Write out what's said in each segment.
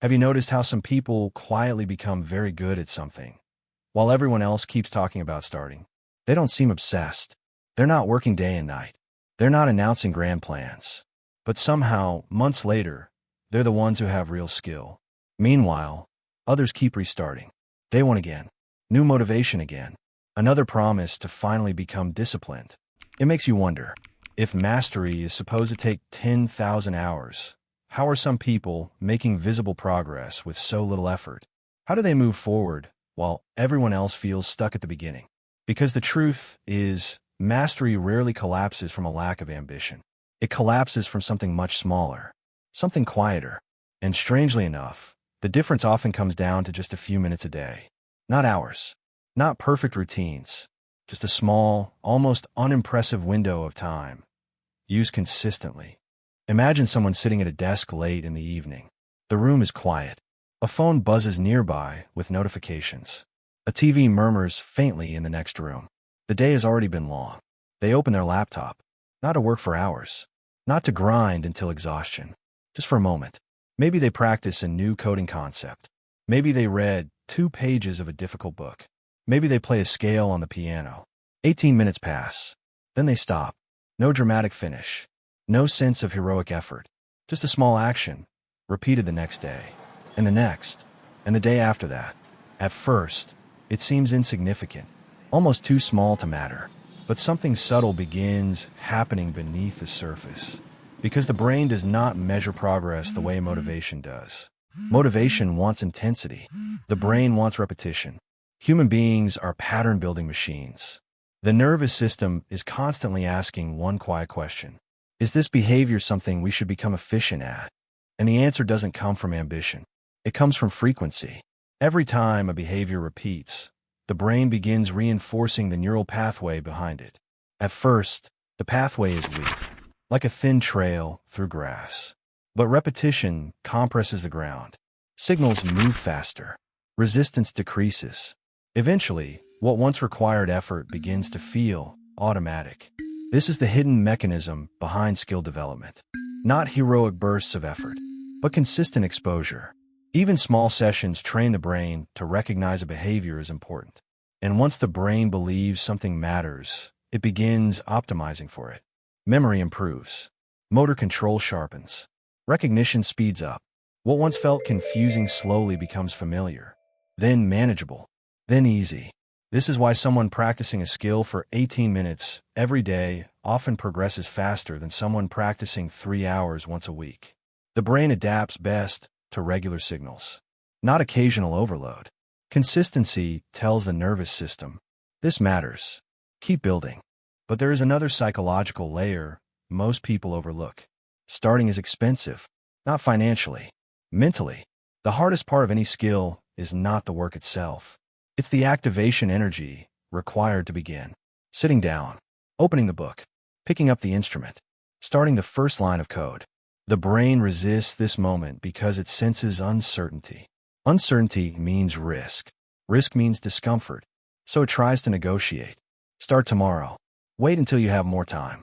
Have you noticed how some people quietly become very good at something, while everyone else keeps talking about starting? They don't seem obsessed. They're not working day and night. They're not announcing grand plans. But somehow, months later, they're the ones who have real skill. Meanwhile, others keep restarting. Day one again. New motivation again. Another promise to finally become disciplined. It makes you wonder, if mastery is supposed to take 10,000 hours, how are some people making visible progress with so little effort? How do they move forward while everyone else feels stuck at the beginning? Because the truth is, mastery rarely collapses from a lack of ambition. It collapses from something much smaller, something quieter. And strangely enough, the difference often comes down to just a few minutes a day. Not hours, not perfect routines, just a small, almost unimpressive window of time, used consistently. Imagine someone sitting at a desk late in the evening. The room is quiet. A phone buzzes nearby with notifications. A TV murmurs faintly in the next room. The day has already been long. They open their laptop, not to work for hours, not to grind until exhaustion, just for a moment. Maybe they practice a new coding concept. Maybe they read 2 pages of a difficult book. Maybe they play a scale on the piano. 18 minutes pass. Then they stop. No dramatic finish. No sense of heroic effort. Just a small action, repeated the next day, and the next, and the day after that. At first, it seems insignificant, almost too small to matter. But something subtle begins happening beneath the surface. Because the brain does not measure progress the way motivation does. Motivation wants intensity. The brain wants repetition. Human beings are pattern-building machines. The nervous system is constantly asking one quiet question. Is this behavior something we should become efficient at? And the answer doesn't come from ambition. It comes from frequency. Every time a behavior repeats, the brain begins reinforcing the neural pathway behind it. At first, the pathway is weak, like a thin trail through grass. But repetition compresses the ground. Signals move faster. Resistance decreases. Eventually, what once required effort begins to feel automatic. This is the hidden mechanism behind skill development. Not heroic bursts of effort, but consistent exposure. Even small sessions train the brain to recognize a behavior as important. And once the brain believes something matters, it begins optimizing for it. Memory improves. Motor control sharpens. Recognition speeds up. What once felt confusing slowly becomes familiar, then manageable, then easy. This is why someone practicing a skill for 18 minutes every day often progresses faster than someone practicing 3 hours once a week. The brain adapts best to regular signals, not occasional overload. Consistency tells the nervous system, this matters. Keep building. But there is another psychological layer most people overlook. Starting is expensive, not financially, mentally. The hardest part of any skill is not the work itself. It's the activation energy required to begin. Sitting down, opening the book, picking up the instrument, starting the first line of code. The brain resists this moment because it senses uncertainty. Uncertainty means risk. Risk means discomfort. So it tries to negotiate. Start tomorrow. Wait until you have more time.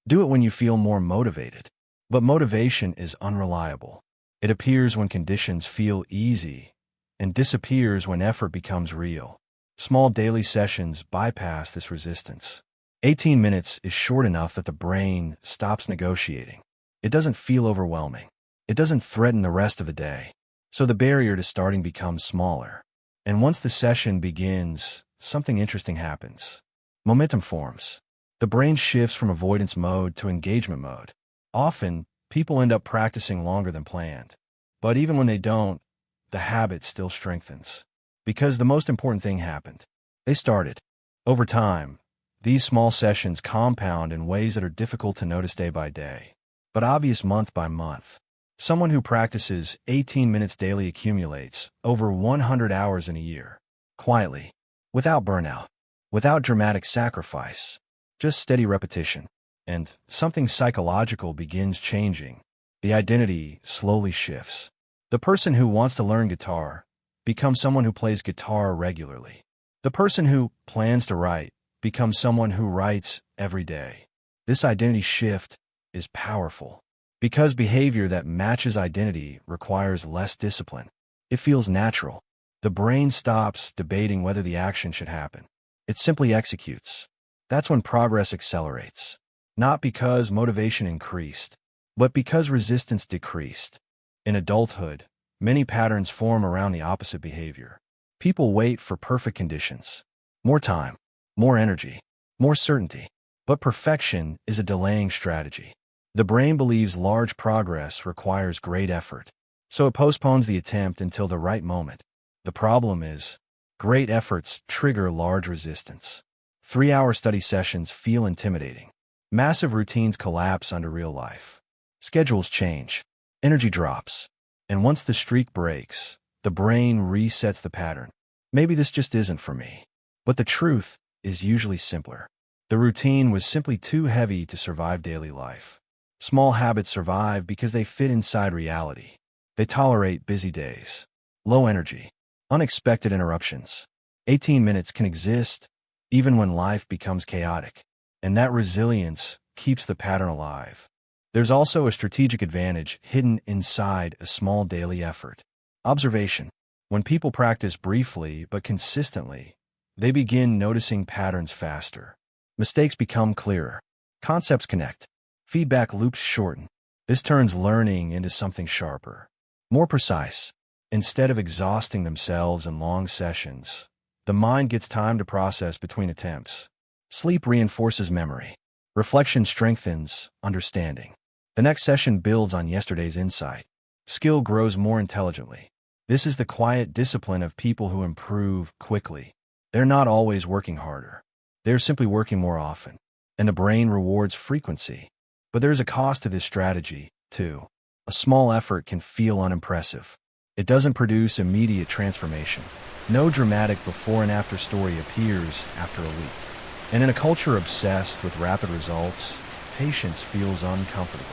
Do it when you feel more motivated. But motivation is unreliable. It appears when conditions feel easy and disappears when effort becomes real. Small daily sessions bypass this resistance. 18 minutes is short enough that the brain stops negotiating. It doesn't feel overwhelming. It doesn't threaten the rest of the day. So the barrier to starting becomes smaller. And once the session begins, something interesting happens. Momentum forms. The brain shifts from avoidance mode to engagement mode. Often, people end up practicing longer than planned. But even when they don't, the habit still strengthens. Because the most important thing happened. They started. Over time, these small sessions compound in ways that are difficult to notice day by day, but obvious month by month. Someone who practices 18 minutes daily accumulates over 100 hours in a year. Quietly. Without burnout. Without dramatic sacrifice. Just steady repetition. And something psychological begins changing. The identity slowly shifts. The person who wants to learn guitar becomes someone who plays guitar regularly. The person who plans to write becomes someone who writes every day. This identity shift is powerful. Because behavior that matches identity requires less discipline. It feels natural. The brain stops debating whether the action should happen. It simply executes. That's when progress accelerates. Not because motivation increased, but because resistance decreased. In adulthood, many patterns form around the opposite behavior. People wait for perfect conditions. More time, more energy, more certainty. But perfection is a delaying strategy. The brain believes large progress requires great effort, so it postpones the attempt until the right moment. The problem is, great efforts trigger large resistance. 3-hour study sessions feel intimidating. Massive routines collapse under real life. Schedules change. Energy drops. And once the streak breaks, the brain resets the pattern. Maybe this just isn't for me. But the truth is usually simpler. The routine was simply too heavy to survive daily life. Small habits survive because they fit inside reality. They tolerate busy days, low energy, unexpected interruptions. 18 minutes can exist even when life becomes chaotic. And that resilience keeps the pattern alive. There's also a strategic advantage hidden inside a small daily effort. Observation. When people practice briefly but consistently, they begin noticing patterns faster. Mistakes become clearer. Concepts connect. Feedback loops shorten. This turns learning into something sharper, more precise. Instead of exhausting themselves in long sessions, the mind gets time to process between attempts. Sleep reinforces memory. Reflection strengthens understanding. The next session builds on yesterday's insight. Skill grows more intelligently. This is the quiet discipline of people who improve quickly. They're not always working harder. They're simply working more often. And the brain rewards frequency. But there's a cost to this strategy, too. A small effort can feel unimpressive. It doesn't produce immediate transformation. No dramatic before and after story appears after a week. And in a culture obsessed with rapid results, patience feels uncomfortable.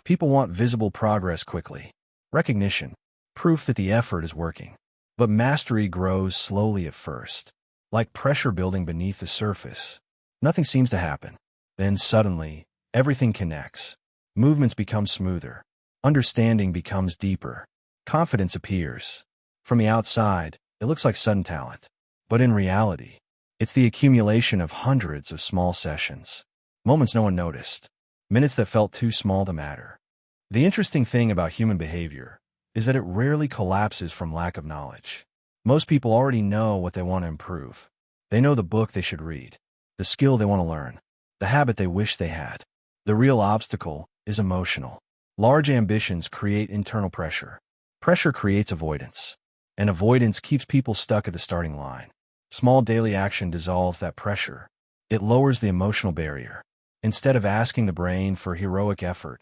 People want visible progress quickly. Recognition, proof that the effort is working. But mastery grows slowly at first. Like pressure building beneath the surface. Nothing seems to happen. Then suddenly, everything connects. Movements become smoother. Understanding becomes deeper. Confidence appears. From the outside, it looks like sudden talent. But in reality, it's the accumulation of hundreds of small sessions. Moments no one noticed. Minutes that felt too small to matter. The interesting thing about human behavior is that it rarely collapses from lack of knowledge. Most people already know what they want to improve. They know the book they should read, the skill they want to learn, the habit they wish they had. The real obstacle is emotional. Large ambitions create internal pressure. Pressure creates avoidance. And avoidance keeps people stuck at the starting line. Small daily action dissolves that pressure. It lowers the emotional barrier. Instead of asking the brain for heroic effort,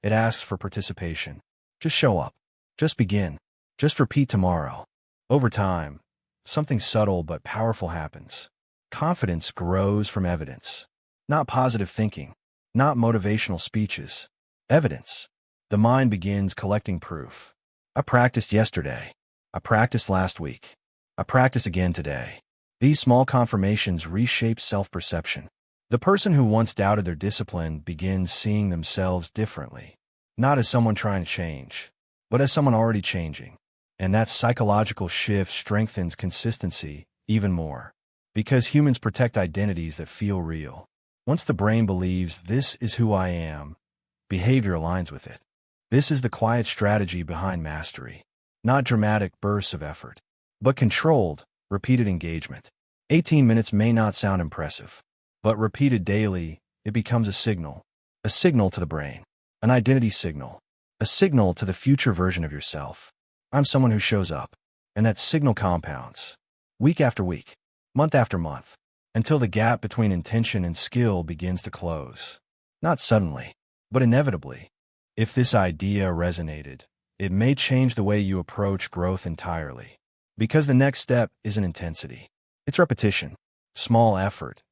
it asks for participation. Just show up. Just begin. Just repeat tomorrow. Over time, something subtle but powerful happens. Confidence grows from evidence. Not positive thinking. Not motivational speeches. Evidence. The mind begins collecting proof. I practiced yesterday. I practiced last week. I practice again today. These small confirmations reshape self-perception. The person who once doubted their discipline begins seeing themselves differently. Not as someone trying to change, but as someone already changing. And that psychological shift strengthens consistency even more. Because humans protect identities that feel real. Once the brain believes this is who I am, behavior aligns with it. This is the quiet strategy behind mastery. Not dramatic bursts of effort, but controlled, repeated engagement. 18 minutes may not sound impressive, but repeated daily, it becomes a signal to the brain, an identity signal, a signal to the future version of yourself. I'm someone who shows up, and that signal compounds, week after week, month after month, until the gap between intention and skill begins to close. Not suddenly, but inevitably. If this idea resonated, it may change the way you approach growth entirely. Because the next step isn't intensity. It's repetition. Small effort,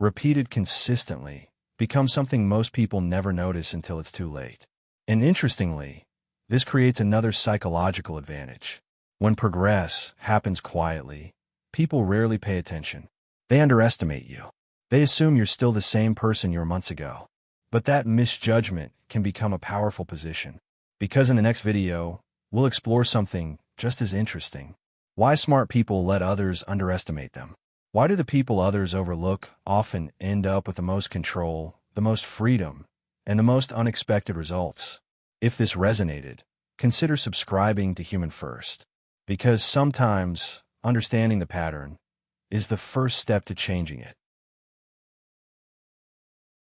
repeated consistently, becomes something most people never notice until it's too late. And interestingly, this creates another psychological advantage. When progress happens quietly, people rarely pay attention. They underestimate you. They assume you're still the same person you were months ago. But that misjudgment can become a powerful position. Because in the next video, we'll explore something just as interesting. Why smart people let others underestimate them. Why do the people others overlook often end up with the most control, the most freedom, and the most unexpected results? If this resonated, consider subscribing to Human First. Because sometimes understanding the pattern is the first step to changing it.